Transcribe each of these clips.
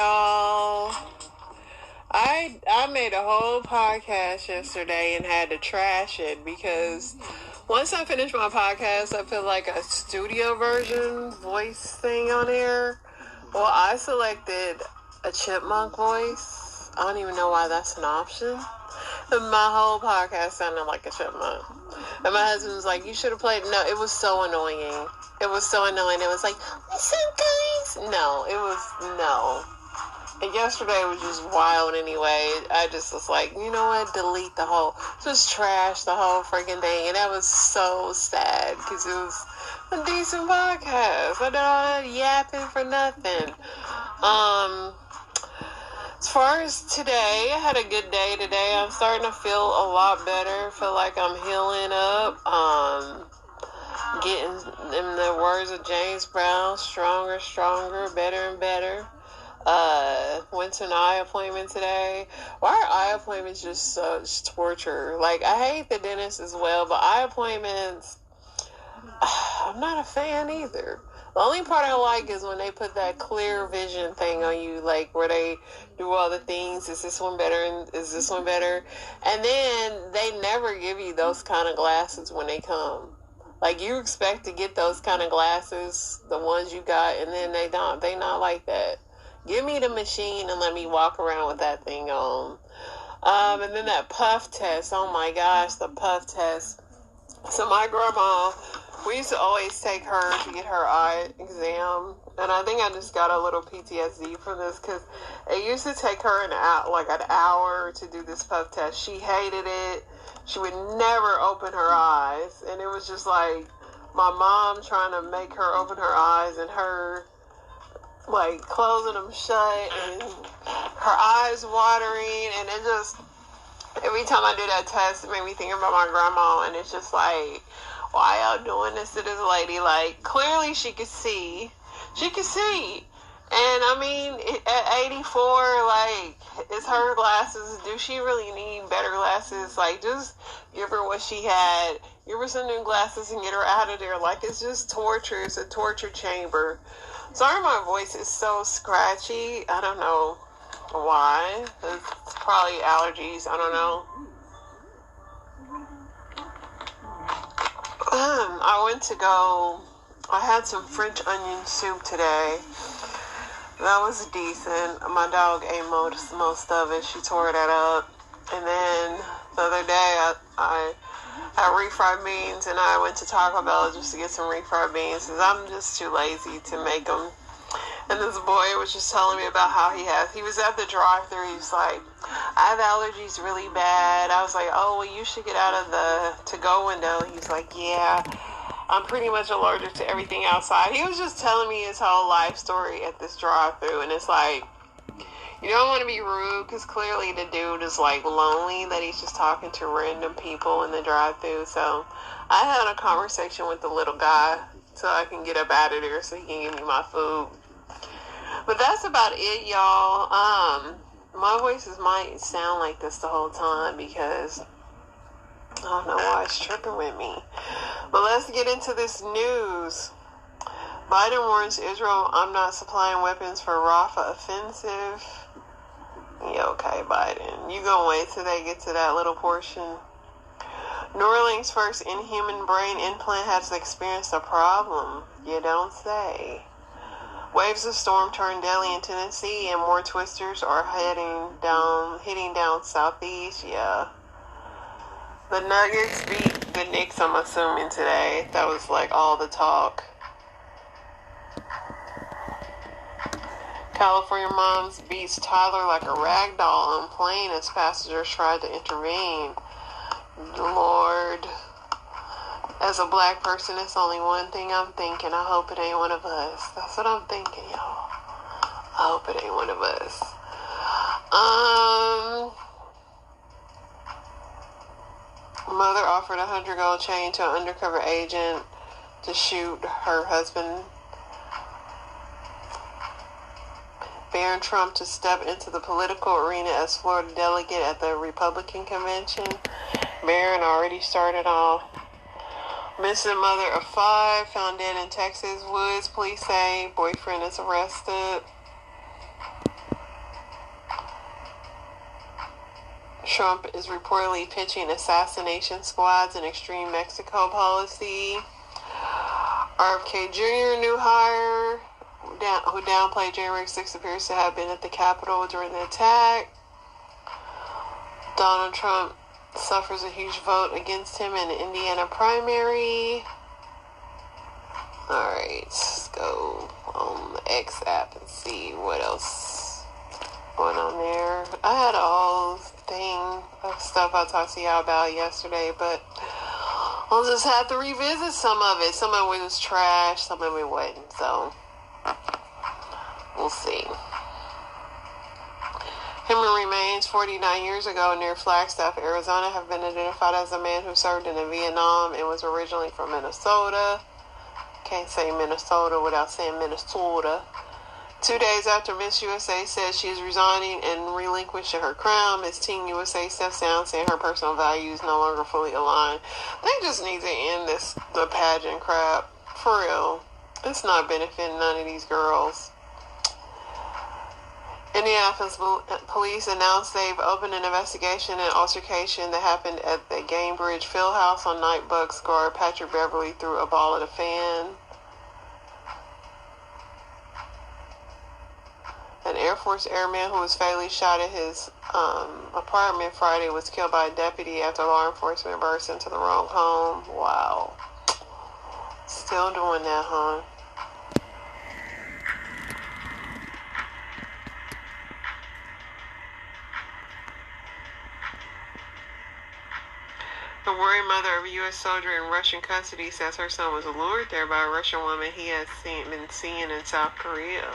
y'all. I made a whole podcast yesterday and had to trash it because once I finish my podcast, I feel like a studio version voice thing on here. Well, I selected a chipmunk voice. I don't even know why that's an option. And my whole podcast sounded like a chipmunk. And my husband was like, you should have played. No, it was so annoying. It was so annoying. It was like, what's up, guys? No, it was, no. And yesterday was just wild anyway. I just was like, you know what? Delete the whole, just trash the whole freaking thing. And that was so sad because it was a decent podcast. I did all that yapping for nothing. As far as today, I had a good day today. I'm starting to feel a lot better. Feel like I'm healing up. Getting, in the words of James Brown, stronger, better and better. Went to an eye appointment today. Why are eye appointments just such torture? Like, I hate the dentist as well, but eye appointments, I'm not a fan either. The only part I like is when they put that clear vision thing on you, like where they do all the things. Is this one better? And is this one better? And then they never give you those kind of glasses when they come. Like, you expect to get those kind of glasses, the ones you got, and then they don't. They not like that. Give me the machine and let me walk around with that thing on. And then that puff test. Oh my gosh, the puff test. So my grandma, we used to always take her to get her eye exam. And I think I just got a little PTSD from this because it used to take her an hour to do this puff test. She hated it. She would never open her eyes. And it was just like my mom trying to make her open her eyes and her like closing them shut and her eyes watering, and it just, every time I do that test, it made me think about my grandma. And it's just like, why y'all doing this to this lady? Like, clearly she could see, and I mean, at 84, like, it's her glasses. Do she really need better glasses? Like, just give her what she had, give her some new glasses and get her out of there. Like, it's just torture. It's a torture chamber. Sorry my voice is so scratchy. I don't know why. It's probably allergies. I don't know. I had some French onion soup today. That was decent. My dog ate most of it. She tore that up. And then the other day, I had refried beans, and I went to Taco Bell just to get some refried beans because I'm just too lazy to make them. And this boy was just telling me about how he was at the drive-thru. He was like, I have allergies really bad. I was like, oh, well, you should get out of the to-go window. He's like, yeah, I'm pretty much allergic to everything outside. He was just telling me his whole life story at this drive-thru, and it's like, you don't want to be rude because clearly the dude is like lonely that he's just talking to random people in the drive-thru. So I had a conversation with the little guy so I can get up out of there so he can give me my food. But that's about it, y'all. My voices might sound like this the whole time because I don't know why it's tripping with me. But let's get into this news. Biden warns Israel, I'm not supplying weapons for Rafah offensive. Yeah, okay, Biden. You gonna wait till they get to that little portion. Neuralink's first inhuman brain implant has experienced a problem. You don't say. Waves of storm turned deadly in Tennessee, and more twisters are hitting down southeast. Yeah. The Nuggets beat the Knicks, I'm assuming, today. That was like all the talk. California moms beats toddler like a rag doll on plane as passengers tried to intervene. Lord. As a black person, it's only one thing I'm thinking. I hope it ain't one of us. That's what I'm thinking, y'all. I hope it ain't one of us. Mother offered a $100 gold chain to an undercover agent to shoot her husband. Barron Trump to step into the political arena as Florida delegate at the Republican convention. Barron already started off. Missing mother of 5 found dead in Texas woods. Police say boyfriend is arrested. Trump is reportedly pitching assassination squads and extreme Mexico policy. RFK Jr., new hire, who downplayed January 6th, appears to have been at the Capitol during the attack. Donald Trump suffers a huge vote against him in the Indiana primary. Alright, let's go on the X app and see what else going on there. I had a whole thing of stuff I talked to y'all about yesterday, but I'll just have to revisit some of it. Some of it was trash, some of it wasn't, so we'll see. Human remains 49 years ago near Flagstaff, Arizona have been identified as a man who served in Vietnam and was originally from Minnesota. Can't say Minnesota without saying Minnesota. 2 days after Miss USA says she is resigning and relinquishing her crown, Miss Teen USA steps down saying her personal values no longer fully align. They just need to end the pageant crap. For real. It's not benefiting none of these girls. Indianapolis police announced they've opened an investigation and altercation that happened at the Gainbridge Fieldhouse on night. Bucks guard Patrick Beverly threw a ball at a fan. An Air Force airman who was fatally shot at his apartment Friday was killed by a deputy after law enforcement burst into the wrong home. Wow. Still doing that, huh? The worried mother of a U.S. soldier in Russian custody says her son was lured there by a Russian woman he has been seeing in South Korea.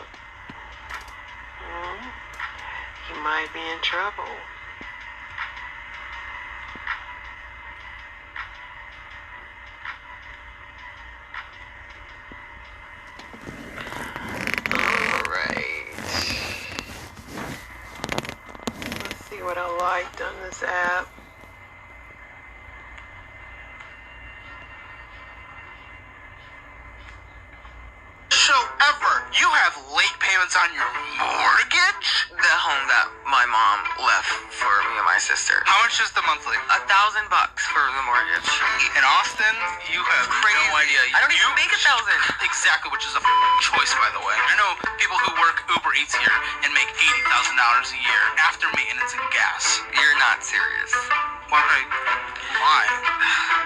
He might be in trouble. Alright. Let's see what I liked on this app. You have late payments on your mortgage? The home that my mom left for me and my sister. How much is the monthly? $1,000 for the mortgage. In Austin, you have Crazy. no idea. I don't even make $1,000. Exactly, which is a choice, by the way. I know people who work Uber Eats here and make $80,000 a year after maintenance and gas. You're not serious. Why?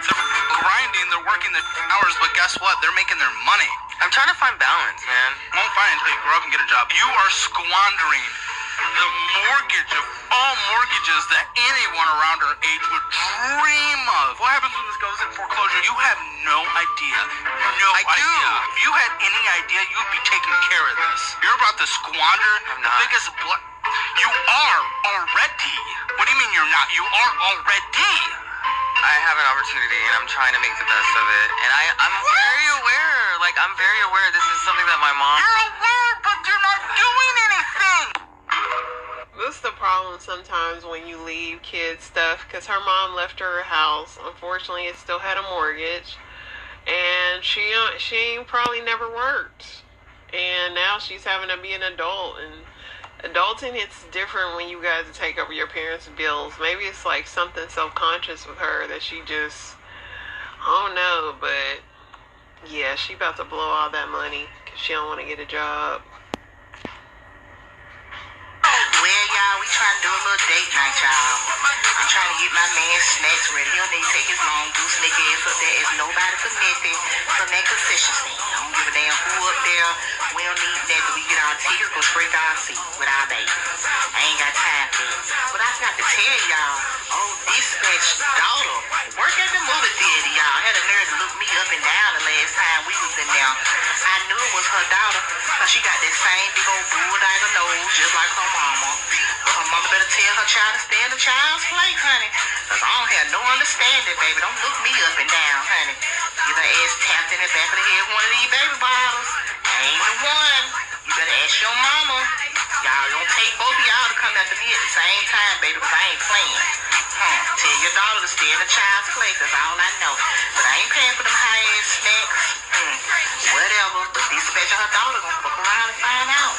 They're grinding, they're working their hours, but guess what? They're making their money. I'm trying to find balance, man. Won't find it until you grow up and get a job. You are squandering the mortgage of all mortgages that anyone around our age would dream of. What happens when this goes in foreclosure? You have no idea. I do. If you had any idea, you'd be taking care of this. You're about to squander I'm the not. biggest You are already. What do you mean you're not? You are already. I have an opportunity, and I'm trying to make the best of it. And I'm very aware. Like, I'm very aware this is something that my mom... You're aware, but you're not doing anything. This is the problem sometimes when you leave kids stuff, because her mom left her house. Unfortunately, it still had a mortgage, and she probably never worked, and now she's having to be an adult. And adulting, it's different when you guys take over your parents' bills. Maybe it's like something self-conscious with her that she just, I don't know, but yeah, she about to blow all that money because she don't want to get a job. Well, y'all, we trying to do a little date night, y'all. I'm trying to get my man snacks ready. He'll need to take his long goose neck ass up there. There's nobody for nothing from that concession stand. I don't give a damn who up there. We don't need nothing. We get our tickets, go straight to our seats with our babies. I ain't got time for it. But I forgot to tell y'all, dispatch daughter work at the movie theater, y'all. Had a nerve to look me up and down the last time we was in there. I knew it was her daughter because she got that same big old bulldogger nose just like her mama. But her mama better tell her child to stay in the child's place, honey. Because I don't have no understanding, baby. Don't look me up and down, honey. Get her ass tapped in the back of the head with one of these baby bottles. I ain't the one. You better ask your mama. Y'all don't take both of y'all to come after me at the same time, baby, because I ain't playing. Tell your daughter to stay in the child's place. That's all I know. But I ain't paying for them high-ass snacks. Whatever. But dispatch her daughter gonna fuck around and find out.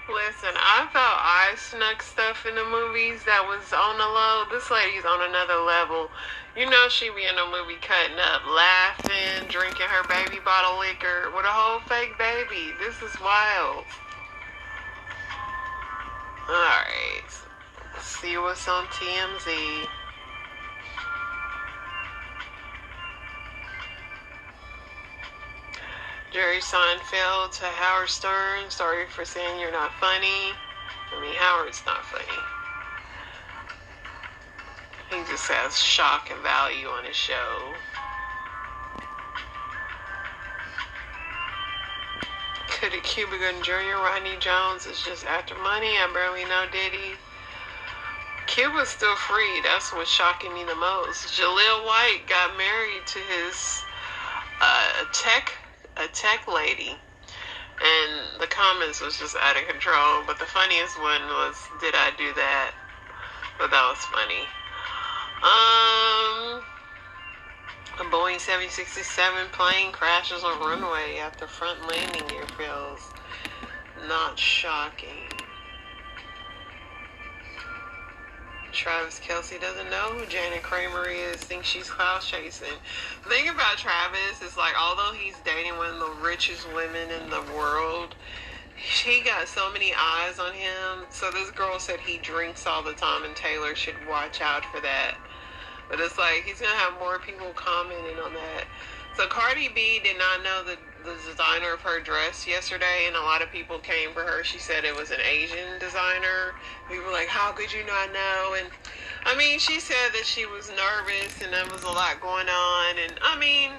Listen, listen, I felt I snuck stuff in the movies that was on the low. This lady's on another level. You know she be in a movie cutting up, laughing, drinking her baby bottle liquor with a whole fake baby. This is wild. Alright. Let's see what's on TMZ. Jerry Seinfeld to Howard Stern. Sorry for saying you're not funny. I mean, Howard's not funny. He just has shock and value on his show. Could a Cuba Gooding Jr. Rodney Jones is just after money? I barely know Diddy. Cuba's still free. That's what's shocking me the most. Jaleel White got married to his a tech lady, and the comments was just out of control. But the funniest one was, "Did I do that?" But that was funny. A Boeing 767 plane crashes on runway after front landing gear fails. Not shocking. Travis Kelce doesn't know who Janet Kramer is, thinks she's clout chasing. The thing about Travis is, like, although he's dating one of the richest women in the world, he got so many eyes on him. So this girl said he drinks all the time, and Taylor should watch out for that. But it's like, he's going to have more people commenting on that. So Cardi B did not know the designer of her dress yesterday, and a lot of people came for her. She said it was an Asian designer. We were like, how could you not know? And I mean, she said that she was nervous and there was a lot going on. And I mean,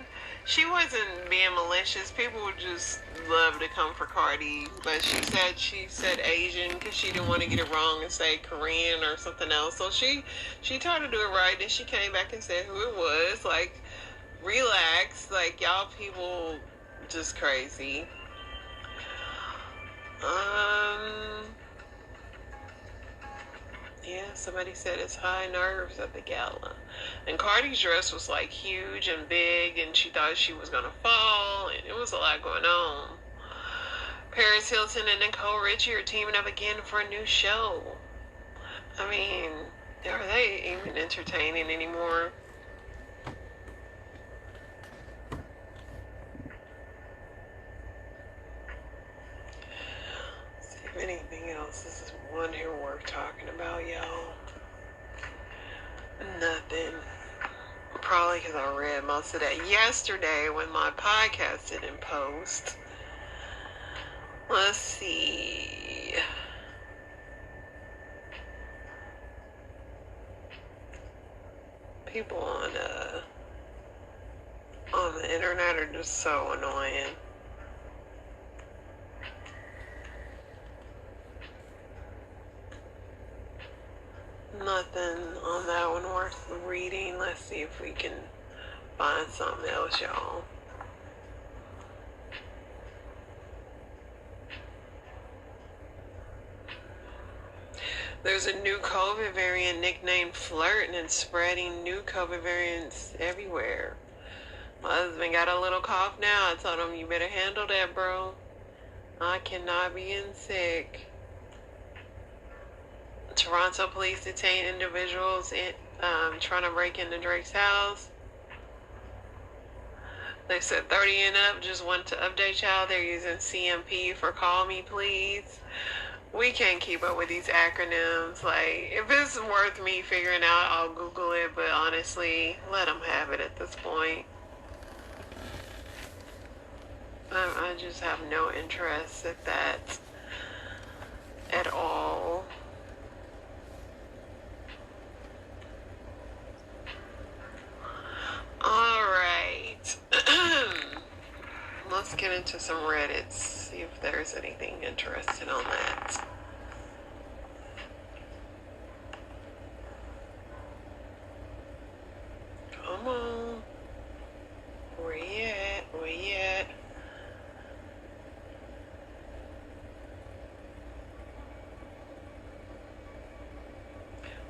she wasn't being malicious. People would just love to come for Cardi. But she said Asian because she didn't want to get it wrong and say Korean or something else. So she tried to do it right. Then she came back and said who it was. Like, relax. Like, y'all people just crazy. Yeah, somebody said it's high nerves at the gala. And Cardi's dress was like huge and big, and she thought she was gonna fall, and it was a lot going on. Paris Hilton and Nicole Richie are teaming up again for a new show. I mean, are they even entertaining anymore? Anything else? This is one here worth talking about, y'all. Nothing. Probably because I read most of that yesterday when my podcast didn't post. Let's see. People on the internet are just so annoying. Nothing on that one worth reading. Let's see if we can find something else, y'all. There's a new COVID variant nicknamed Flirt, and it's spreading new COVID variants everywhere. My husband got a little cough now. I told him, you better handle that, bro. I cannot be in sick. Toronto police detain individuals trying to break into Drake's house. They said 30 and up. Just want to update y'all. They're using CMP for Call Me Please. We can't keep up with these acronyms. Like, if it's worth me figuring out, I'll Google it. But honestly, let them have it at this point. I just have no interest at that at all. Alright. Let's get into some Reddit. See if there's anything interesting on that. Come on. Where you at? Where you at?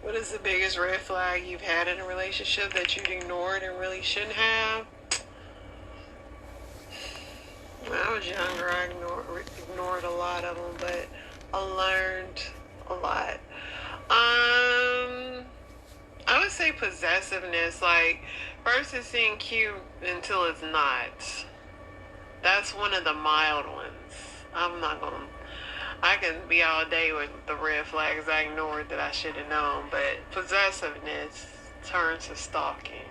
What is the biggest red flag you've had in a relationship that you've ignored and really shouldn't have? When I was younger, I ignored a lot of them, but I learned a lot. I would say possessiveness. Like, first it seemed cute until it's not. That's one of the mild ones. I can be all day with the red flags I ignored that I should have known, but possessiveness turns to stalking.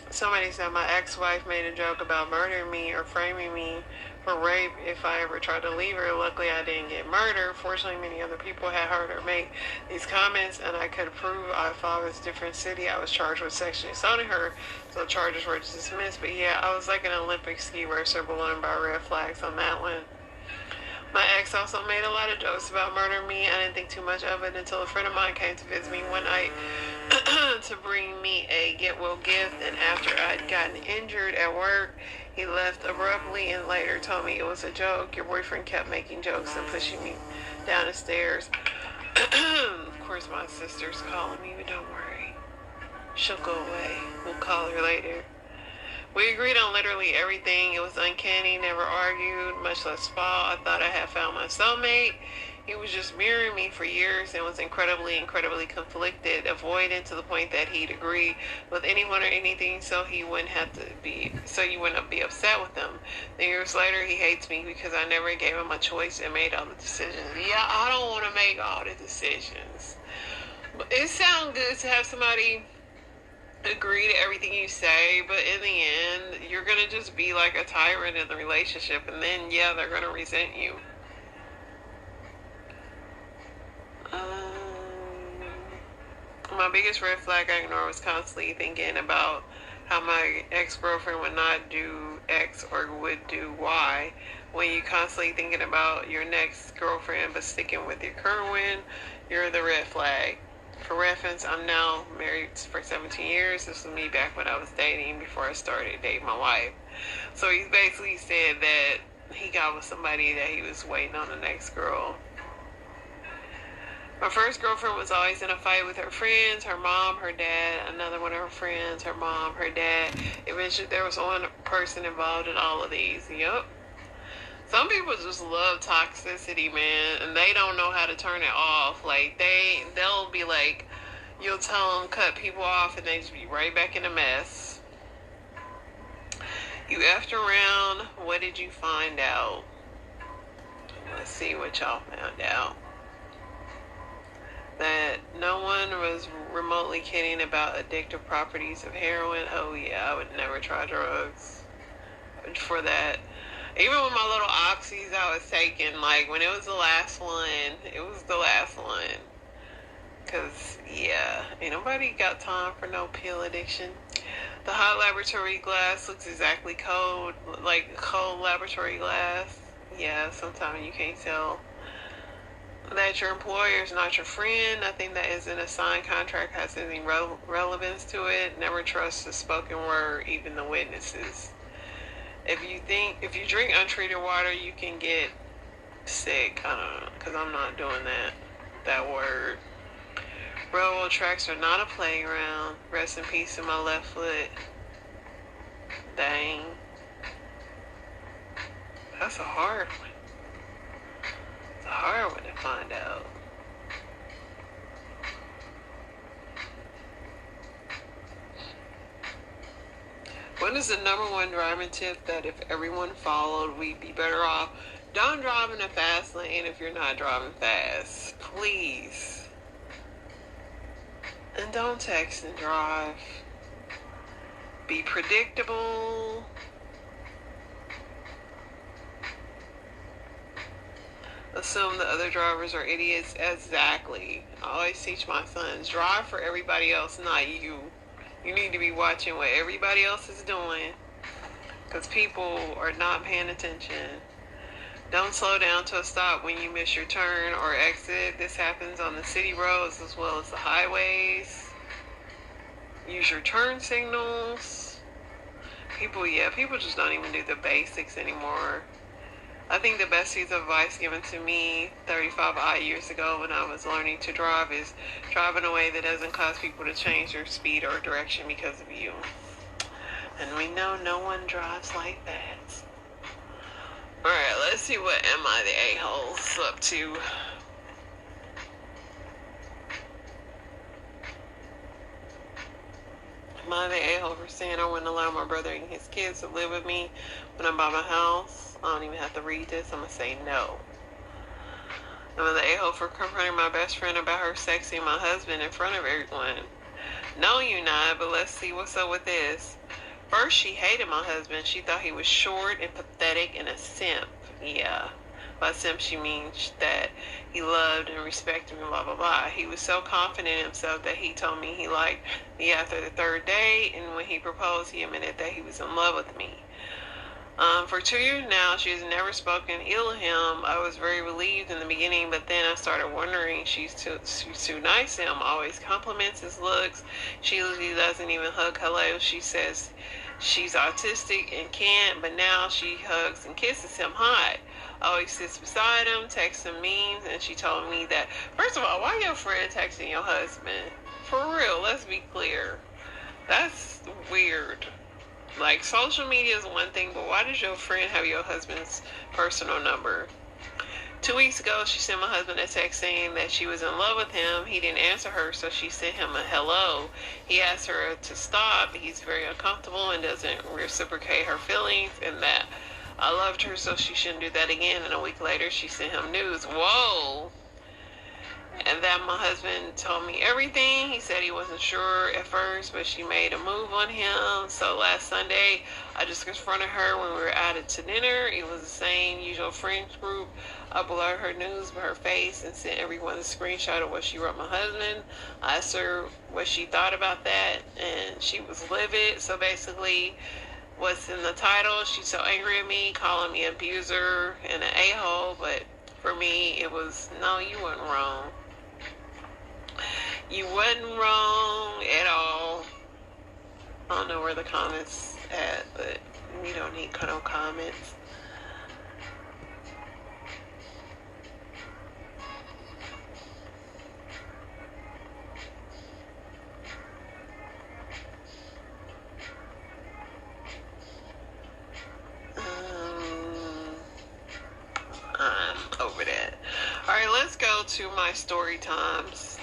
Somebody said my ex-wife made a joke about murdering me or framing me for rape if I ever tried to leave her. Luckily, I didn't get murdered. Fortunately, many other people had heard her make these comments, and I could prove I was a different city. I was charged with sexually assaulting her, so charges were dismissed. But yeah, I was like an Olympic ski racer, blown by red flags on that one. My ex also made a lot of jokes about murdering me. I didn't think too much of it until a friend of mine came to visit me one night to bring me a get well gift, and after I'd gotten injured at work, he left abruptly and later told me it was a joke. Your boyfriend kept making jokes and pushing me down the stairs. Of course, my sister's calling me, but don't worry. She'll go away. We'll call her later. We agreed on literally everything. It was uncanny, never argued, much less fought. I thought I had found my soulmate. He was just mirroring me for years and was incredibly conflicted, avoidant to the point that he'd agree with anyone or anything so you wouldn't be upset with him. Then years later, he hates me because I never gave him a choice and made all the decisions. Yeah, I don't want to make all the decisions. But it sounds good to have somebody agree to everything you say, but in the end, you're going to just be like a tyrant in the relationship, and then, yeah, they're going to resent you. My biggest red flag I ignored was constantly thinking about how my ex-girlfriend would not do X or would do Y. When you constantly thinking about your next girlfriend but sticking with your current one, you're the red flag. For reference, I'm now married for 17 years. This was me back when I was dating before I started dating my wife. So he basically said that he got with somebody that he was waiting on the next girl. My first girlfriend was always in a fight with her friends, her mom, her dad, another one of her friends, her mom, her dad. Eventually, there was one person involved in all of these. Yup. Some people just love toxicity, man, and they don't know how to turn it off. Like, they'll be like, you'll tell them cut people off, and they just be right back in a mess. You effed around. What did you find out? Let's see what y'all found out. That no one was remotely kidding about addictive properties of heroin. Oh yeah, I would never try drugs for that. Even with my little oxys I was taking, like when it was the last one, it was the last one. Cause yeah, ain't nobody got time for no pill addiction. The hot laboratory glass looks exactly cold, like cold laboratory glass. Yeah, sometimes you can't tell that your employer is not your friend. Nothing that is in a signed contract has any relevance to it. Never trust the spoken word, even the witnesses. If you drink untreated water, you can get sick. I don't know, because I'm not doing that word. Railroad tracks are not a playground. Rest in peace to my left foot. Dang. That's a hard one. It's a hard one to find out. What is the number one driving tip that if everyone followed, we'd be better off? Don't drive in a fast lane if you're not driving fast. Please. And don't text and drive. Be predictable. Assume the other drivers are idiots. Exactly. I always teach my sons, drive for everybody else, not you. You need to be watching what everybody else is doing, because people are not paying attention. Don't slow down to a stop when you miss your turn or exit. This happens on the city roads as well as the highways. Use your turn signals. People just don't even do the basics anymore. I think the best piece of advice given to me 35 odd years ago when I was learning to drive is drive in a way that doesn't cause people to change their speed or direction because of you. And we know no one drives like that. Alright, let's see what Am I the A-hole's up to. Am I the a-hole for saying I wouldn't allow my brother and his kids to live with me when I buy my house? I don't even have to read this. I'm going to say no. Am I the a-hole for confronting my best friend about her sexing my husband in front of everyone? No, you're not, but let's see what's up with this. First, she hated my husband. She thought he was short and pathetic and a simp. Yeah. By simp, she means that he loved and respected me, blah, blah, blah. He was so confident in himself that he told me he liked me after the third date, and when he proposed, he admitted that he was in love with me. For 2 years now, she has never spoken ill of him. I was very relieved in the beginning, but then I started wondering she's too nice to him. Always compliments his looks. She doesn't even hug hello. She says she's autistic and can't, but now she hugs and kisses him high. Always sits beside him, texts him memes, and she told me that, first of all, why your friend texting your husband? For real, let's be clear. That's weird. Like, social media is one thing, but why does your friend have your husband's personal number? 2 weeks ago, she sent my husband a text saying that she was in love with him. He didn't answer her, so she sent him a hello. He asked her to stop. He's very uncomfortable and doesn't reciprocate her feelings, and that I loved her, so she shouldn't do that again. And a week later, she sent him news. Whoa! And that my husband told me everything. He said he wasn't sure at first, but she made a move on him. So last Sunday, I just confronted her when we were out to dinner. It was the same usual friends group. I blurred her news with her face and sent everyone a screenshot of what she wrote my husband. I asked her what she thought about that, and she was livid. So basically, what's in the title, she's so angry at me, calling me an abuser and an a-hole, but for me, it was, no, you weren't wrong. You wasn't wrong at all. I don't know where the comments at, but we don't need no comments. I'm over that. Alright, let's go to my story times.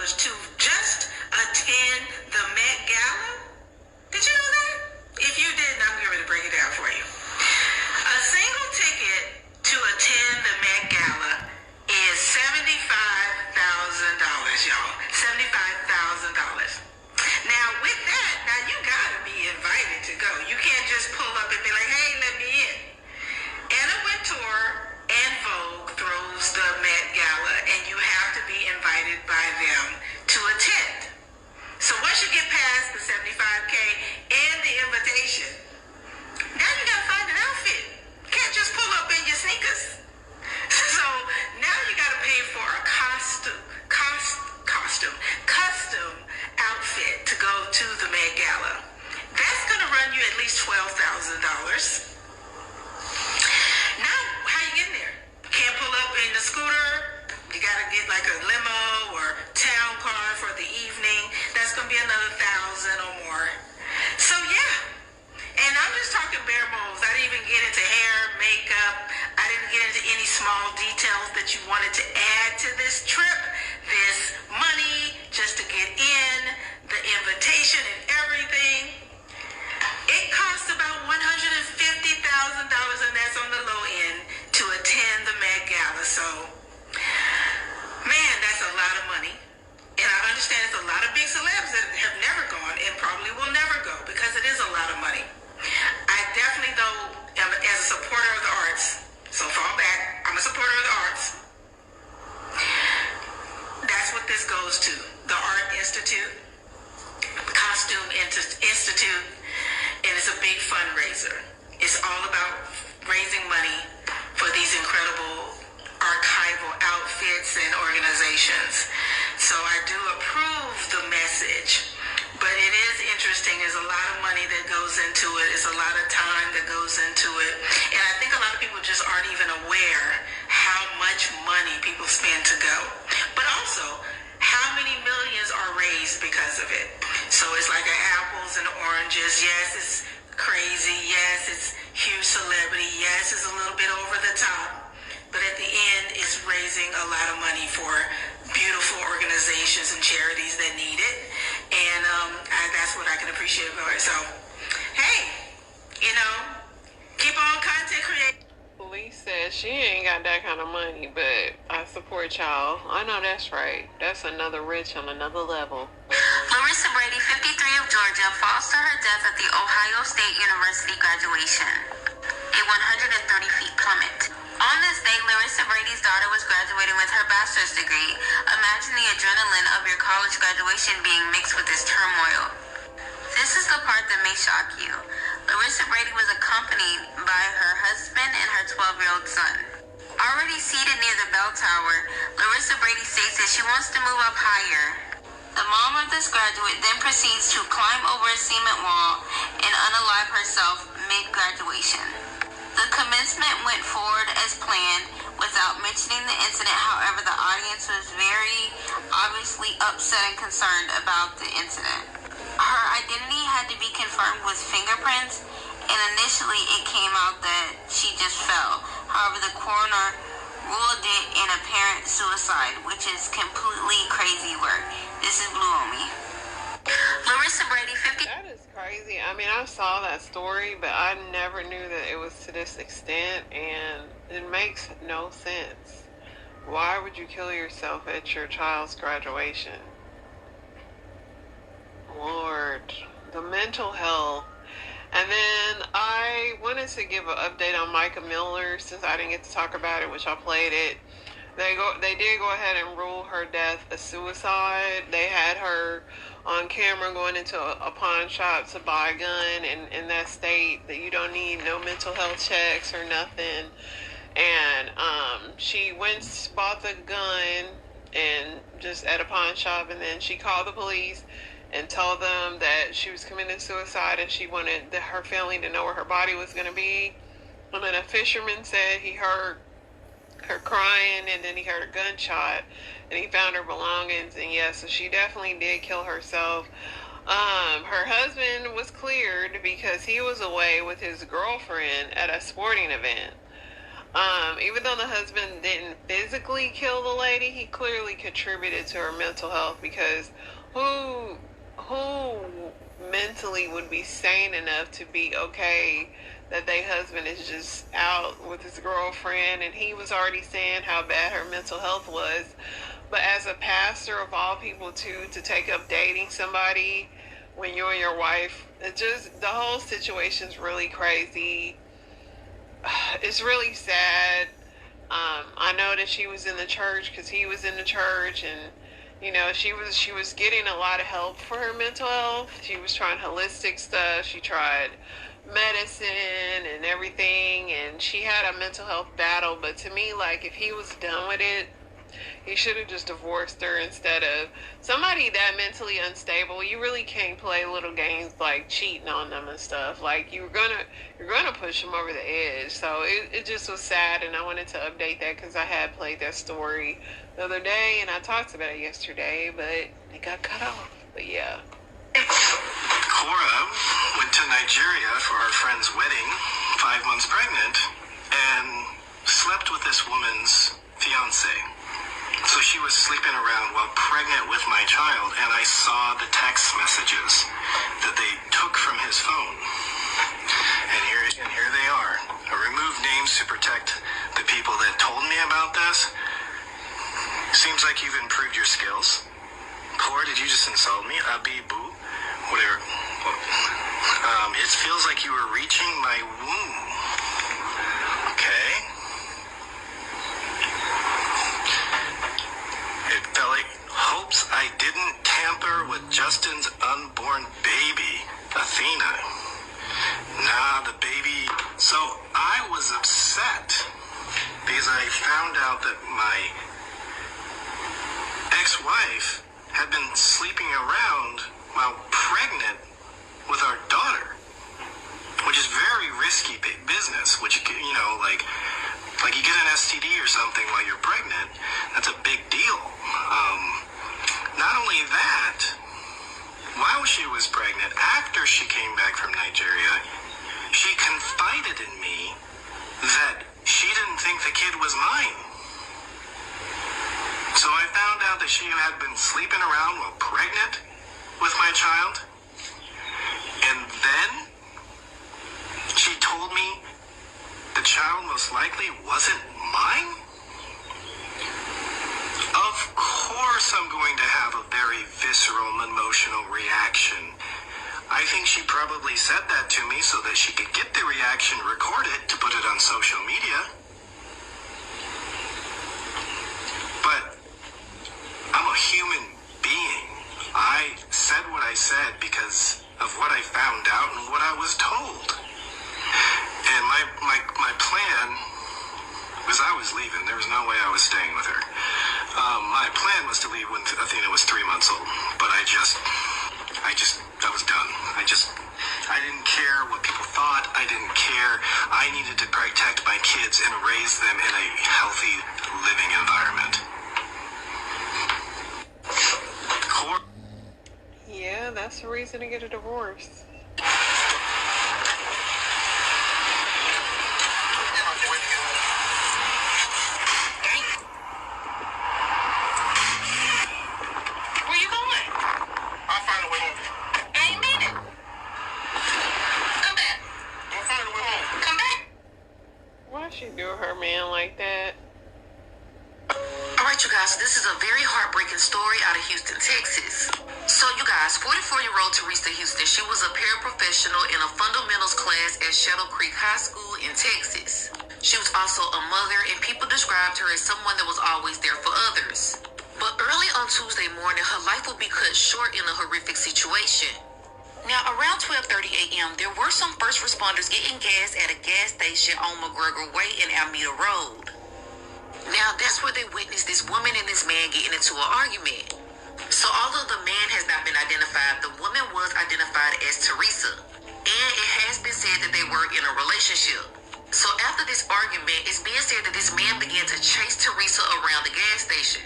To just attend the Met Gala. Did you know that? If you didn't, I'm going to break it down for you. A single ticket to attend the Met Gala is $75,000, y'all. $75,000. Now, with that, now you got to be invited to go. You can't just pull up and be like, hey, let me in. Anna Wintour and Vogue throws the Met Gala, and you have to be invited by them to attend. So once you get past the $75K and the invitation, now you gotta find an outfit. You can't just pull up in your sneakers. So now you gotta pay for a custom outfit to go to the Met Gala. That's gonna run you at least $12,000. Now, how you getting there? Can't pull up in the scooter. You gotta get like a limo or town car for the evening. That's gonna be another $1,000 or more. So yeah. And I'm just talking bare bones. I didn't even get into hair, makeup. I didn't get into any small details that you wanted to add to this trip. This money just to get in, the invitation and everything. It costs about $150,000, and that's on the low end, to attend the Met Gala. So, man, that's a lot of money. And I understand there's a lot of big celebs that have never gone and probably will never go because it is a lot of money. I definitely, though, am as a supporter of the arts, so fall back, I'm a supporter of the arts. That's what this goes to. The Art Institute, Costume Institute, and it's a big fundraiser. It's all about raising money for these incredible archival outfits and organizations. So I do approve the message, but it is interesting. There's a lot of money that goes into it. It's a lot of time that goes into it. And I think a lot of people just aren't even aware how money people spend to go. But also, how many millions are raised because of it? So it's like an apples and oranges. Yes, it's crazy. Yes, it's huge celebrity. Yes, it's a little bit over the top. But at the end, it's raising a lot of money for beautiful organizations and charities that need it. And that's what I can appreciate about it. So, hey, keep on content creating. Police said she ain't got that kind of money, but I support y'all. I know that's right. That's another rich on another level. Larissa Brady, 53 of Georgia, falls to her death at the Ohio State University graduation. A 130 feet plummet. On this day, Larissa Brady's daughter was graduating with her bachelor's degree. Imagine the adrenaline of your college graduation being mixed with this turmoil. This is the part that may shock you. Larissa Brady was accompanied by her husband and her 12-year-old son. Already seated near the bell tower, Larissa Brady states that she wants to move up higher. The mom of this graduate then proceeds to climb over a cement wall and unalive herself mid-graduation. The commencement went forward as planned without mentioning the incident. However, the audience was very obviously upset and concerned about the incident. Her identity had to be confirmed with fingerprints, and initially it came out that she just fell. However, the coroner ruled it an apparent suicide, which is completely crazy work. This is Blue Omi. Larissa Brady, 50... That is crazy. I mean, I saw that story, but I never knew that it was to this extent, and it makes no sense. Why would you kill yourself at your child's graduation? Lord, the mental health. And then I wanted to give an update on Micah Miller, since I didn't get to talk about it, which I played it. They did go ahead and rule her death a suicide. They had her on camera going into a pawn shop to buy a gun, and in that state that you don't need no mental health checks or nothing. And she went, bought the gun, and just at a pawn shop, and then she called the police and told them that she was committing suicide, and she wanted her family to know where her body was going to be. And then a fisherman said he heard her crying, and then he heard a gunshot, and he found her belongings. And yeah, so she definitely did kill herself. Her husband was cleared because he was away with his girlfriend at a sporting event. Even though the husband didn't physically kill the lady, he clearly contributed to her mental health, because who mentally would be sane enough to be okay that their husband is just out with his girlfriend, and he was already saying how bad her mental health was. But as a pastor of all people too, to take up dating somebody when you and your wife, the whole situation's really crazy. It's really sad. I know that she was in the church because he was in the church, and she was getting a lot of help for her mental health. She was trying holistic stuff. She tried medicine and everything, and she had a mental health battle. But to me, like, if he was done with it, he should have just divorced her instead of somebody that mentally unstable. You really can't play little games like cheating on them and stuff. Like, you're gonna push them over the edge. So it just was sad, and I wanted to update that because I had played that story the other day, and I talked about it yesterday, but it got cut off. But yeah. Cora went to Nigeria for her friend's wedding, 5 months pregnant, and slept with this woman's fiance. So she was sleeping around while pregnant with my child, and I saw the text messages that they took from his phone. And here they are. I removed names to protect the people that told me about this. Seems like you've improved your skills. Cora, did you just insult me? Abibu? Whatever. It feels like you were reaching my womb. Okay. It felt like hopes I didn't tamper with Justin's unborn baby, Athena. Nah, the baby. So I was upset because I found out that my ex-wife had been sleeping around while pregnant with our daughter, which is very risky business, which, like you get an STD or something while you're pregnant, pregnant after she came back from Nigeria, she confided in me that she didn't think the kid was mine. So I found out that she had been sleeping around while pregnant with my child. And then she told me the child most likely wasn't mine. Of course I'm going to have a very visceral and emotional reaction. I think she probably said that to me so that she could get the reaction recorded to put it on social media. But I'm a human being. I said what I said because of what I found out and what I was told. And my plan was I was leaving. There was no way I was staying with her. My plan was to leave when Athena was 3 months old. But I was done. I didn't care what people thought. I didn't care. I needed to protect my kids and raise them in a healthy living environment. Yeah, that's a reason to get a divorce. Where you going? I'll find a way home. I ain't mean it. Come back. I'll find a way home. Come back. Why'd she do her man like that? Alright, you guys, so this is a very heartbreaking story out of Houston, Texas. So, you guys, 44-year-old Teresa Houston, she was a paraprofessional in a fundamentals class at Shadow Creek High School in Texas. She was also a mother, and people described her as someone that was always there for others. But early on Tuesday morning, her life would be cut short in a horrific situation. Now, around 12:30 a.m., there were some first responders getting gas at a gas station on McGregor Way and Alameda Road. Now, that's where they witnessed this woman and this man getting into an argument. So, although the man has not been identified, the woman was identified as Teresa. And it has been said that they were in a relationship. So, after this argument, it's being said that this man began to chase Teresa around the gas station.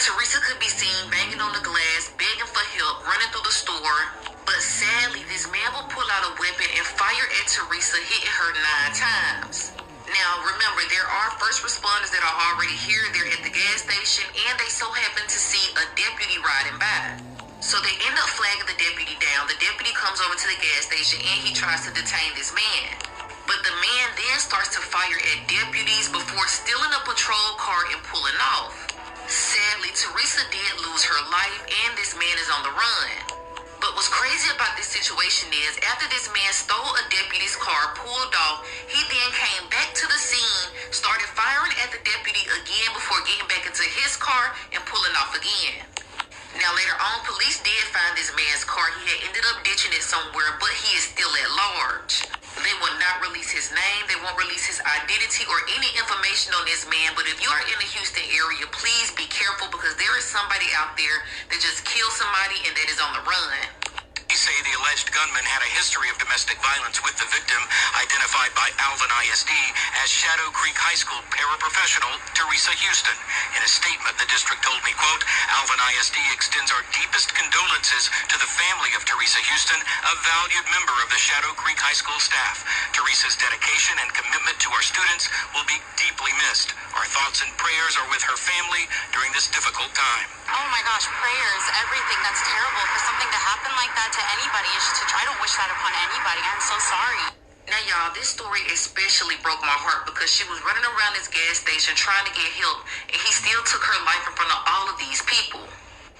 Teresa could be seen banging on the glass, begging for help, running through the store. But sadly, this man will pull out a weapon and fire at Teresa, hitting her 9 times. Now, remember, there are first responders that are already here. They're at the gas station, and they so happen to see a deputy riding by. So they end up flagging the deputy down. The deputy comes over to the gas station, and he tries to detain this man. But the man then starts to fire at deputies before stealing a patrol car and pulling off. Sadly, Teresa did lose her life, and this man is on the run. But what's crazy about this situation is, after this man stole a deputy's car, pulled off, he then came back to the scene, started firing at the deputy again before getting back into his car and pulling off again. Now, later on, police did find this man's car. He had ended up ditching it somewhere, but he is still at large. They will not release his name. They won't release his identity or any information on this man. But if you are in the Houston area, please be careful, because there is somebody out there that just killed somebody and that is on the run. Say the alleged gunman had a history of domestic violence with the victim, identified by Alvin ISD as Shadow Creek High School paraprofessional Teresa Houston. In a statement, the district told me, quote, Alvin ISD extends our deepest condolences to the family of Teresa Houston, a valued member of the Shadow Creek High School staff. Teresa's dedication and commitment to our students will be deeply missed. Our thoughts and prayers are with her family during this difficult time. Oh my gosh, prayers, everything. That's terrible. For something to happen like that to anybody, I don't wish that upon anybody. I'm so sorry. Now, y'all, this story especially broke my heart because she was running around this gas station trying to get help, and he still took her life in front of all of these people.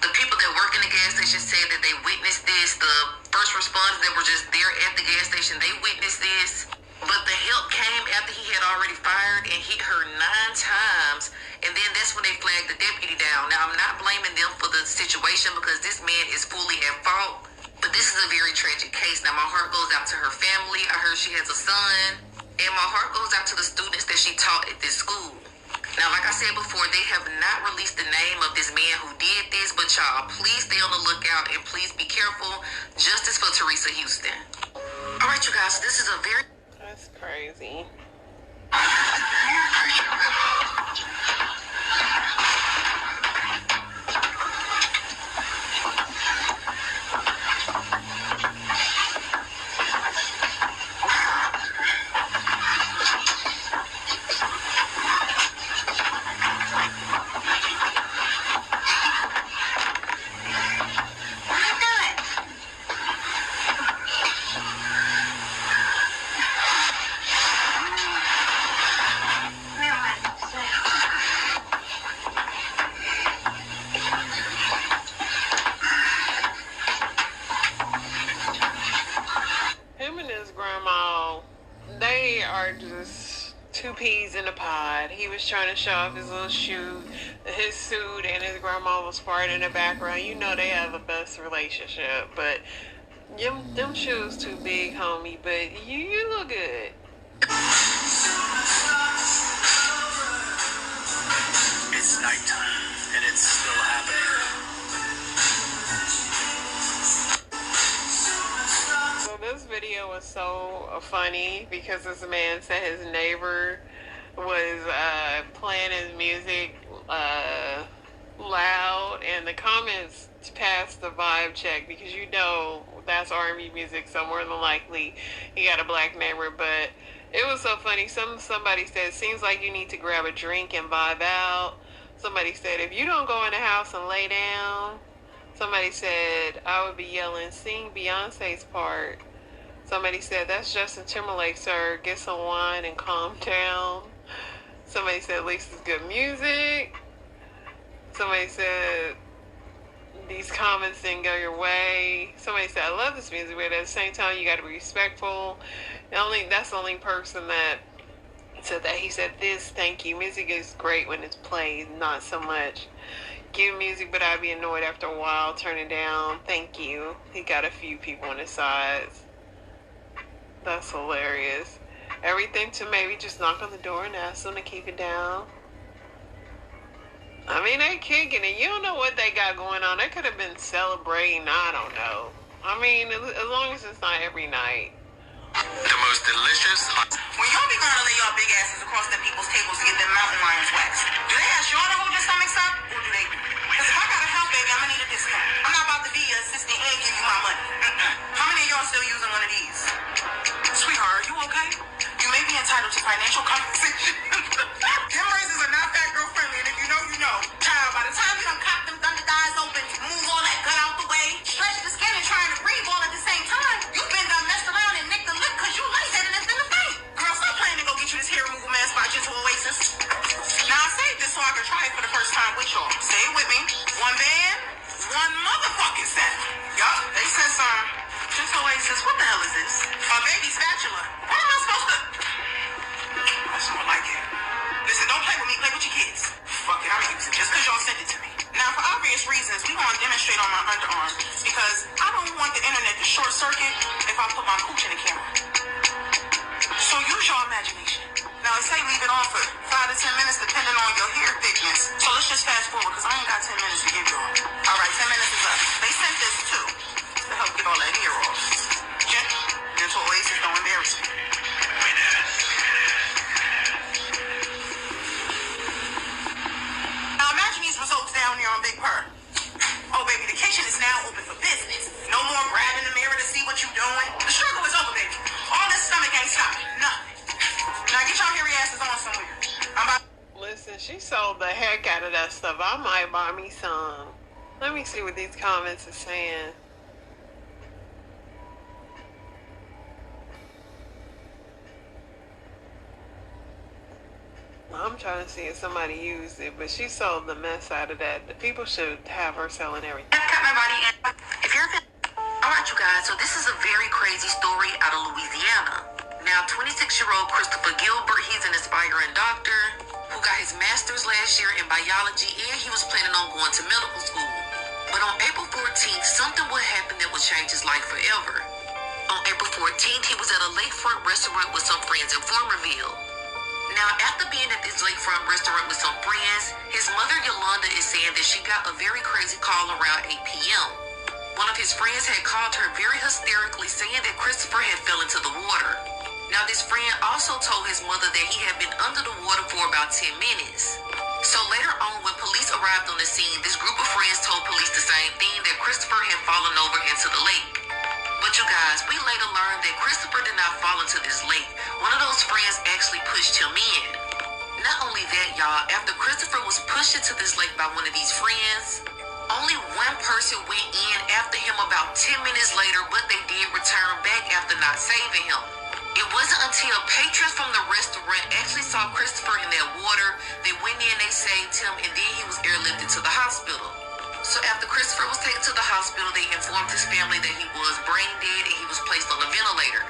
The people that work in the gas station said that they witnessed this. The first responders that were just there at the gas station, they witnessed this. But the help came after he had already fired and hit her 9 times. And then that's when they flagged the deputy down. Now, I'm not blaming them for the situation because this man is fully at fault. But this is a very tragic case. Now, my heart goes out to her family. I heard she has a son. And my heart goes out to the students that she taught at this school. Now, like I said before, they have not released the name of this man who did this. But y'all, please stay on the lookout and please be careful. Justice for Teresa Houston. All right, you guys, this is a very... That's crazy. are just two peas in a pod. He was trying to show off his little shoe, his suit, and his grandma was farting in the background. You know they have the best relationship, but them shoes too big, homie. But you look good. It's nighttime, and it's still happening. So this video was so funny because this man said his neighbor was playing his music loud, and the comments passed the vibe check because you know that's R&B music, so more than likely he got a black neighbor. But it was so funny. Somebody said, seems like you need to grab a drink and vibe out. Somebody said, if you don't go in the house and lay down. Somebody said, I would be yelling, sing Beyonce's part. Somebody said, that's Justin Timberlake, sir. Get some wine and calm down. Somebody said, at least it's good music. Somebody said, these comments didn't go your way. Somebody said, I love this music, but at the same time, you got to be respectful. That's the only person that said that. He said this, thank you. Music is great when it's played, not so much. Give music, but I'd be annoyed after a while. Turn it down. Thank you. He got a few people on his sides. That's hilarious. Everything to maybe just knock on the door and ask them to keep it down. I mean, they kicking it. You don't know what they got going on. They could have been celebrating. I don't know. I mean, as long as it's not every night. The most delicious hot. When y'all be going to lay y'all big asses across the people's tables to get them mountain lions waxed, do they ask y'all to hold your stomachs up, or do they? Because if I got a house, baby, I'm going to need a discount. I'm not about to be your assistant and give you my money. How many of y'all still using one of these? Sweetheart, are you okay? You may be entitled to financial compensation. Them razors are not fat girl friendly, and if you know, you know. Child, by the time you done cock them thunder thighs open, move all that gut out the way, stretch the skin and trying to breathe all at the same time, you've been done messed around and nicked the lip because you lightheaded and finna faint. Girl, stop playing to go get you this hair removal mask by Gentle Oasis. Now I saved this so I can try it for the first time with y'all. Say it with me. One band, one motherfucking set. Yup, they said some. Gentle Oasis, what the hell is this? A baby spatula. What am I supposed to? That's more like it. Listen, don't play with me, play with your kids. Fuck it, I'm using it just because y'all sent it to me. Now, for obvious reasons, we want to demonstrate on my underarm because I don't want the internet to short circuit if I put my cooch in the camera. So use your imagination. Now, they say leave it on for 5 to 10 minutes depending on your hair thickness. So let's just fast forward because I ain't got 10 minutes to give y'all. All right, 10 minutes is up. They sent this too to help get all that hair off. Gentle Oasis, don't embarrass me. Now imagine these results down here on Big Purr. Oh baby, the kitchen is now open for business. No more grabbing the mirror to see what you're doing. The struggle is over, baby. All this stomach ain't stopping. Nothing. Now get your hairy asses on somewhere. Listen, she sold the heck out of that stuff. I might buy me some. Let me see what these comments are saying. I'm trying to see if somebody used it, but she sold the mess out of that. The people should have her selling everything. I've got my body in. If you're alright, you guys, so this is a very crazy story out of Louisiana. Now, 26-year-old Christopher Gilbert, he's an aspiring doctor who got his master's last year in biology, and he was planning on going to medical school. But on April 14th, something would happen that would change his life forever. On April 14th, he was at a lakefront restaurant with some friends in Farmerville. Now, after being at this lakefront restaurant with some friends, his mother, Yolanda, is saying that she got a very crazy call around 8 p.m. One of his friends had called her very hysterically, saying that Christopher had fell into the water. Now, this friend also told his mother that he had been under the water for about 10 minutes. So later on, when police arrived on the scene, this group of friends told police the same thing, that Christopher had fallen over into the lake. But you guys, we later learned that Christopher did not fall into this lake. One of those friends actually pushed him in. Not only that, y'all, after Christopher was pushed into this lake by one of these friends, only one person went in after him about 10 minutes later, but they did return back after not saving him. It wasn't until patrons from the restaurant actually saw Christopher in that water, they went in, they saved him, and then he was airlifted to the hospital. So after Christopher was taken to the hospital, they informed his family that he was brain dead and he was placed on a ventilator.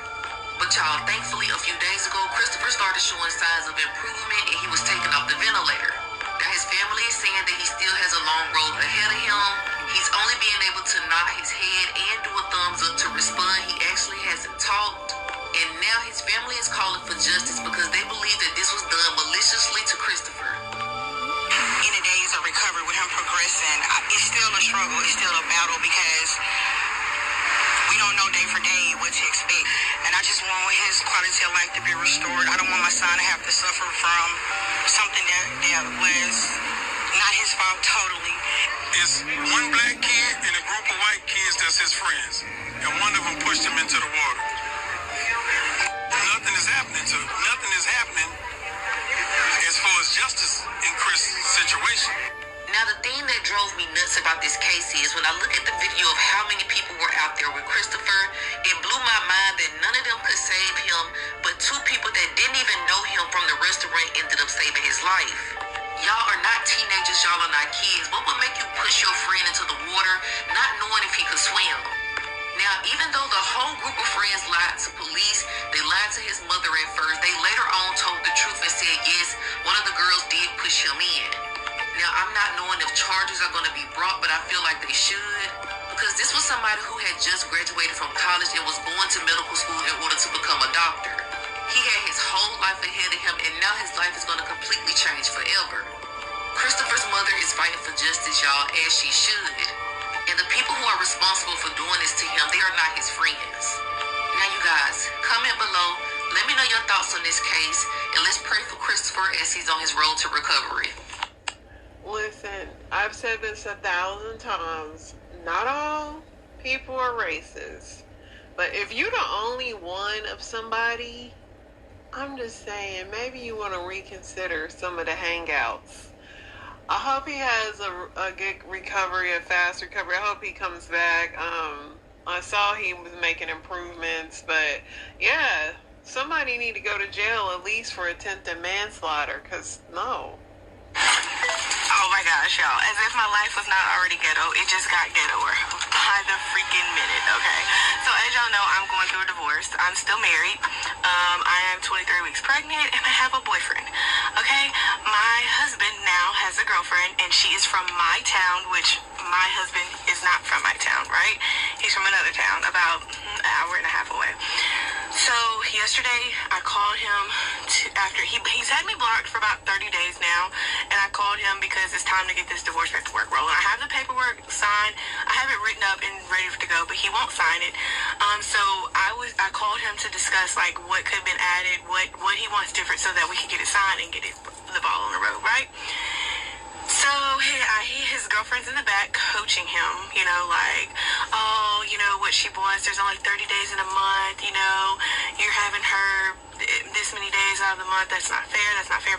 But y'all, thankfully, a few days ago, Christopher started showing signs of improvement and he was taken off the ventilator. Now, his family is saying that he still has a long road ahead of him. He's only being able to nod his head and do a thumbs up to respond. He actually hasn't talked. And now his family is calling for justice because they believe that this was done maliciously to Christopher. In the days of recovery with him progressing, it's still a struggle. It's still a battle because we don't know day for day what to expect. And I just want his quality of life to be restored. I don't want my son to have to suffer from something that was not his fault totally. It's one black kid and a group of white kids that's his friends. And one of them pushed him into the water. Nothing is happening as far as justice in Chris' situation. Now, the thing that drove me nuts about this case is when I look at the video of how many people were out there with Christopher, it blew my mind that none of them could save him, but two people that didn't even know him from the restaurant ended up saving his life. Y'all are not teenagers, y'all are not kids. What would make you push your friend into the water not knowing if he could swim? Now, even though the whole group of friends lied to police, they lied to his mother at first, they later on told the truth and said, yes, one of the girls did push him in. Now, I'm not knowing if charges are going to be brought, but I feel like they should. Because this was somebody who had just graduated from college and was going to medical school in order to become a doctor. He had his whole life ahead of him, and now his life is going to completely change forever. Christopher's mother is fighting for justice, y'all, as she should. And the people who are responsible for doing this to him, they are not his friends. Now, you guys, comment below. Let me know your thoughts on this case, and let's pray for Christopher as he's on his road to recovery. Listen, I've said this 1,000 times. Not all people are racist. But if you're the only one of somebody, I'm just saying, maybe you want to reconsider some of the hangouts. I hope he has a good recovery, a fast recovery. I hope he comes back. I saw he was making improvements, but yeah, somebody need to go to jail at least for attempted manslaughter, because no. Oh my gosh, y'all. As if my life was not already ghetto, it just got ghettoer by the freaking minute, okay? So as y'all know, I'm going through a divorce. I'm still married. I am 23 weeks pregnant, and I have a boyfriend, okay? My husband now has a girlfriend, and she is from my town, which my husband is not from my town, right? He's from another town, about an hour and a half away. So yesterday, I called him after he's had me blocked for about 30 days now, and I called him because it's time to get this divorce paperwork rolling. I have the paperwork signed. I have it written up and ready to go, but he won't sign it. So I called him to discuss like what could have been added, what he wants different, so that we can get it signed and get the ball on the road, right? So his girlfriend's in the back coaching him, you know, like, oh, you know, what she wants, there's only 30 days in a month, you know, you're having her this many days out of the month, that's not fair,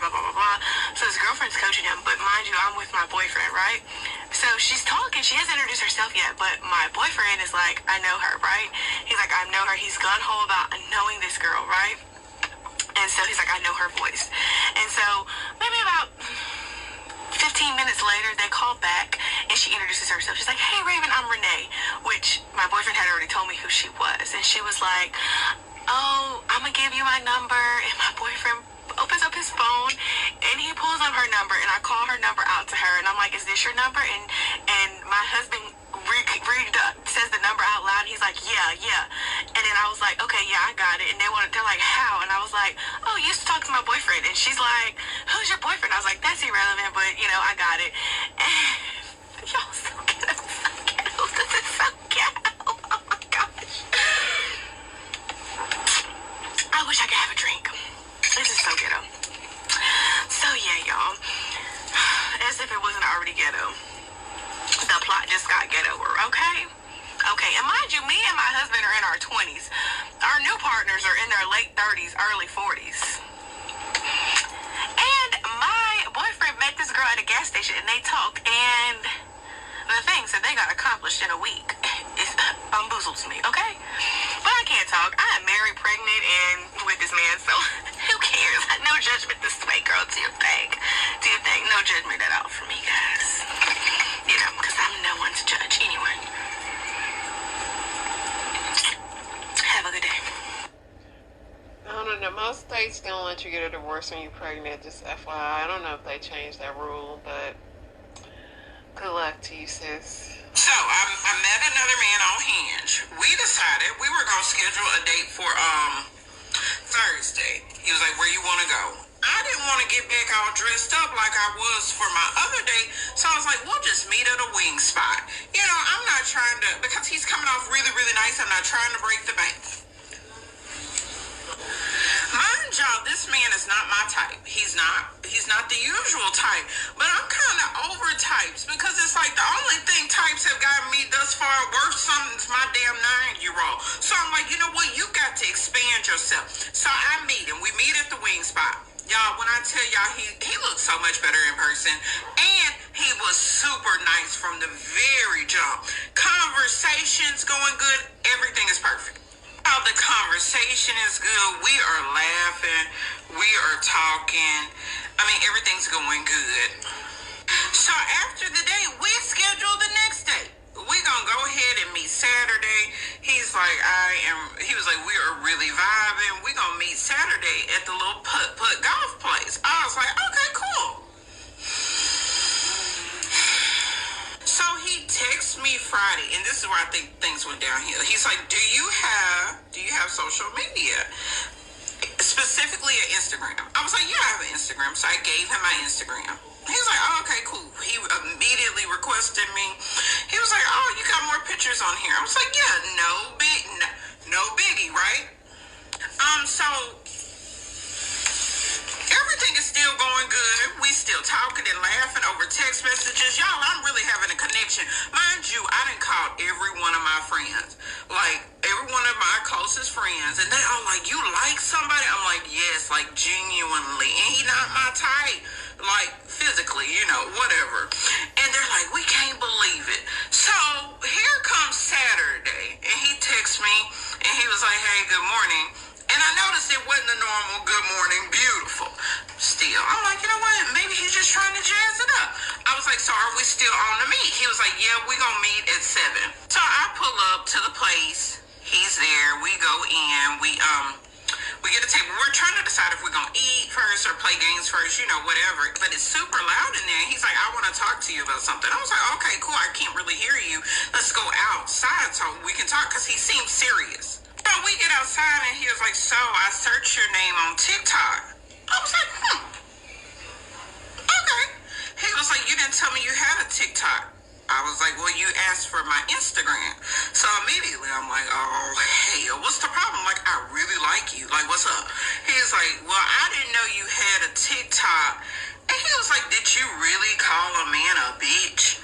blah, blah, blah, blah. So his girlfriend's coaching him, but mind you, I'm with my boyfriend, right? So she's talking, she hasn't introduced herself yet, but my boyfriend is like, I know her, right? He's like, I know her, he's gun-ho about knowing this girl, right? And so he's like, I know her voice. And so maybe about 15 minutes later, they call back, and she introduces herself. She's like, hey, Raven, I'm Renee, which my boyfriend had already told me who she was. And she was like, oh, I'm going to give you my number. And my boyfriend opens up his phone, and he pulls up her number, and I call her number out to her, and I'm like, is this your number? And my husband says the number out loud, and he's like, yeah. And then I was like, okay, yeah, I got it. And they're like, how? And I was like, oh, you used to talk to my boyfriend. And she's like, who's your boyfriend? I was like, that's irrelevant, but, you know, I got it. And y'all so ghetto. This is so ghetto. Oh, my gosh. I wish I could have a drink. This is so ghetto. So, yeah, y'all. As if it wasn't already ghetto. The plot just got ghettoer, okay? Okay, and mind you, me and my husband are in our 20s. Our new partners are in their late 30s, early 40s. And my boyfriend met this girl at a gas station, and they talked, and the things that they got accomplished in a week bamboozles me, okay? But I can't talk. I am married, pregnant, and with this man, so who cares? No judgment this way, girl. Do your thing. No judgment at all for me, guys. You know, because I'm no one to judge anyone. Have a good day. states don't let you get a divorce when you're pregnant, just FYI. I don't know if they changed that rule, but good luck to you, sis. So, I met another man on Hinge. We decided we were going to schedule a date for Thursday. He was like, where you want to go? I didn't want to get back all dressed up like I was for my other date, so I was like, we'll just meet at a wing spot. You know, I'm not trying to, because he's coming off really, really nice, I'm not trying to break the bank. Mind y'all, this man is not my type. He's not the usual type, but I'm kind of over types because it's like the only thing types have gotten me thus far worse something's my damn 9-year-old. So I'm like, you know what? You got to expand yourself. So I meet him. We meet at the wing spot. Y'all, when I tell y'all, he looks so much better in person, and he was super nice from the very jump. Conversations going good. Everything is perfect. Oh, the conversation is good. We are laughing. We are talking. I mean, everything's going good. So after the date, we schedule the next date. We're going to go ahead and meet Saturday. He was like, we are really vibing. We're going to meet Saturday at the little putt golf place. I was like, okay, cool. So he texts me Friday, and this is where I think things went downhill. He's like, do you have social media? Specifically an Instagram. I was like, yeah, I have an Instagram. So I gave him my Instagram. He was like, oh, okay, cool. He immediately requested me. He was like, oh, you got more pictures on here. I was like, yeah, no biggie, right? So everything is still going good. We still talking and laughing over text messages. Y'all, I'm really having a connection. Mind you, I done called every one of my friends. Like, every one of my closest friends. And they all like, you like somebody? I'm like, yes, like, genuinely. And he not my type. Like, physically, you know, whatever. And they're like, we can't believe it. So, here comes Saturday. And he texts me. And he was like, hey, good morning. And I noticed it wasn't a normal good morning, beautiful. Still, I'm like, you know what? Maybe he's just trying to jazz it up. I was like, so are we still on the meet? He was like, yeah, we're going to meet at 7. So I pull up to the place. He's there. We go in. We get a table. We're trying to decide if we're going to eat first or play games first, you know, whatever. But it's super loud in there. He's like, I want to talk to you about something. I was like, okay, cool. I can't really hear you. Let's go outside so we can talk, because he seems serious. So we get outside and he was like, so I searched your name on TikTok. I was like, okay. He was like, you didn't tell me you had a TikTok. I was like, well, you asked for my Instagram. So immediately I'm like, oh, hell, what's the problem? Like, I really like you. Like, what's up? He's like, well, I didn't know you had a TikTok. And he was like, did you really call a man a bitch?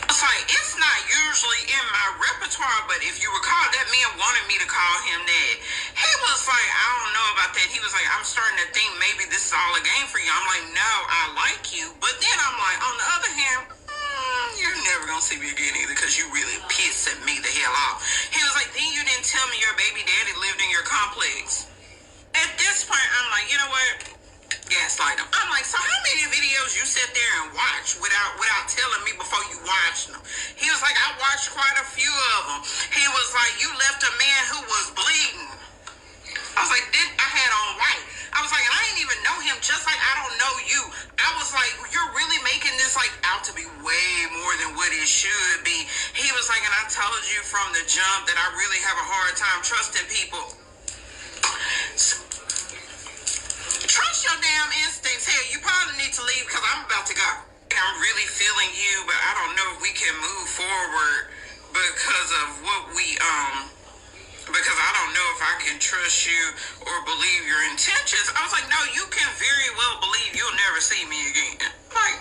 It's like, it's not usually in my repertoire, but if you recall, that man wanted me to call him that. He was like, I don't know about that. He was like, I'm starting to think maybe this is all a game for you. I'm like, no, I like you. But then I'm like, on the other hand, you're never going to see me again either, because you really pissing me the hell off. He was like, then you didn't tell me your baby daddy lived in your complex. At this point, I'm like, you know what? Gaslight him. I'm like, so how many videos you sit there and watch without telling me before you watch them? He was like, I watched quite a few of them. He was like, you left a man who was bleeding. I was like, I had on white. I was like, and I didn't even know him, just like I don't know you. I was like, you're really making this like out to be way more than what it should be. He was like, and I told you from the jump that I really have a hard time trusting people. Trust your damn instincts. Hell, you probably need to leave because I'm about to go. I'm really feeling you, but I don't know if we can move forward because of what because I don't know if I can trust you or believe your intentions. I was like, no, you can very well believe you'll never see me again. Like,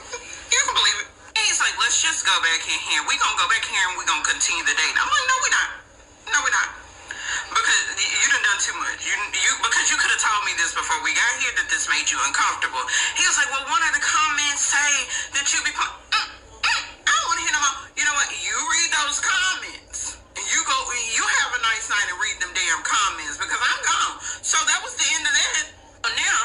you can believe it. And he's like, let's just go back in here. We're going to go back here and we're going to continue the date. I'm like, no, we're not. No, we're not. Because you done too much. Because you could have told me this before we got here that this made you uncomfortable. He was like, well, one of the comments say that you be... I don't want to hear no more. You know what? You read those comments. And you have a nice night and read them damn comments, because I'm gone. So that was the end of that.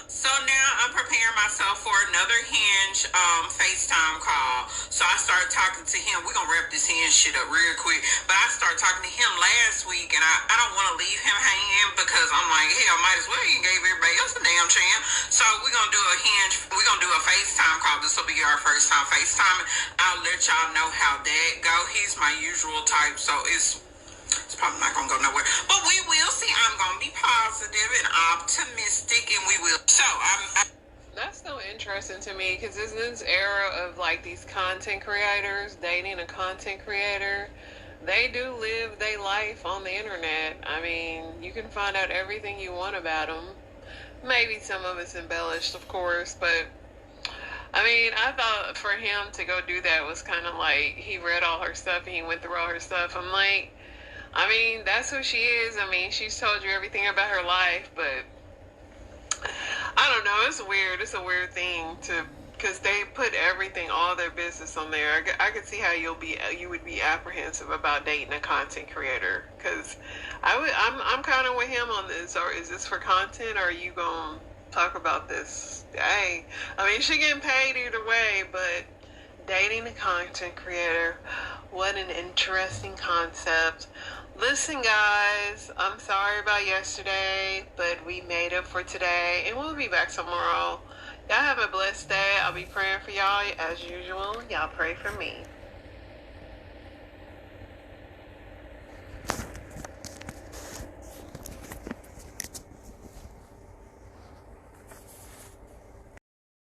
So now I'm preparing my myself for another Hinge FaceTime call. So I started talking to him. We're going to wrap this Hinge shit up real quick. But I started talking to him last week, and I don't want to leave him hanging because I'm like, hell, might as well you gave everybody else a damn chance. So we're going to do a Hinge. We're going to do a FaceTime call. This will be our first time FaceTime. I'll let y'all know how that go. He's my usual type, so it's probably not gonna go nowhere, but we will see. I'm gonna be positive and optimistic, and we will. So that's so interesting to me because in this era of like these content creators dating a content creator, they do live their life on the internet. I mean, you can find out everything you want about them. Maybe some of it's embellished, of course, but I mean, I thought for him to go do that was kind of like he read all her stuff and he went through all her stuff. I'm like, I mean, that's who she is. I mean, she's told you everything about her life, but I don't know. It's weird. It's a weird thing because they put everything, all their business on there. I could see how you would be apprehensive about dating a content creator because I'm kind of with him on this. Or is this for content, or are you gonna talk about this? Hey, I mean, she getting paid either way, but dating a content creator, what an interesting concept. Listen, guys, I'm sorry about yesterday, but we made up for today, and we'll be back tomorrow. Y'all have a blessed day. I'll be praying for y'all as usual. Y'all pray for me.